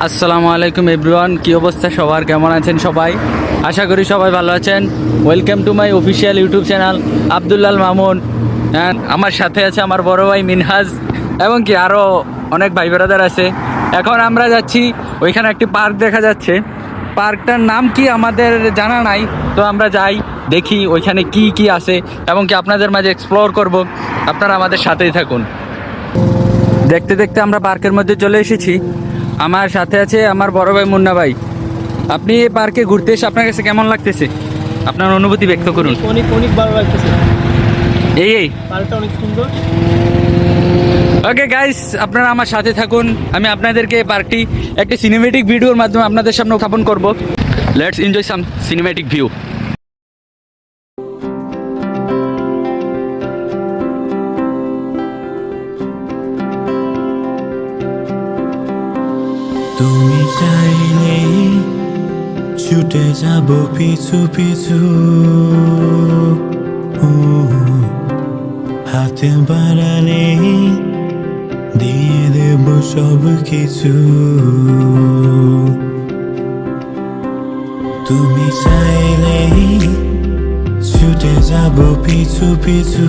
আসসালামু আলাইকুম এভরিওয়ান, কি অবস্থা সবার, কেমন আছেন সবাই? আশা করি সবাই ভালো আছেন। Welcome to my official YouTube channel Abdullah Al Mamun. And আমার সাথে আছে আমার বড় ভাই মিনহাজ এবং কি আরও অনেক ভাই ব্রাদার আছে। এখন আমরা যাচ্ছি, ওইখানে একটি পার্ক দেখা যাচ্ছে। পার্কটার নাম কি আমাদের জানা নাই, তো আমরা যাই, দেখি ওইখানে কি কি আছে এবং কি আপনাদের মাঝে এক্সপ্লোর করব। আপনারা আমাদের সাথেই থাকুন। দেখতে দেখতে আমরা পার্কের মধ্যে চলে এসেছি। আমার সাথে আছে আমার বড় ভাই মুন্না ভাই। আপনি এই পার্কে ঘুরতে এসে আপনার কাছে কেমন লাগতেছে? আপনার অনুভূতি ব্যক্ত করুন। অনেক অনেক ভালো লাগতেছে। এই পার্কটা অনেক সুন্দর। ওকে গাইস, আপনারা আমার সাথে থাকুন। আমি আপনাদেরকে এই পার্কটি একটি সিনেমেটিক ভিডিওর মাধ্যমে আপনাদের সামনে উপস্থাপন করব। Let's enjoy some cinematic view. তুমি চাইলে ছুটে যাব পিছু পিছু, হাতে বাড়ালে দিয়ে দেব সব কিছু। তুমি চাইলে ছুটে যাব পিছু পিছু,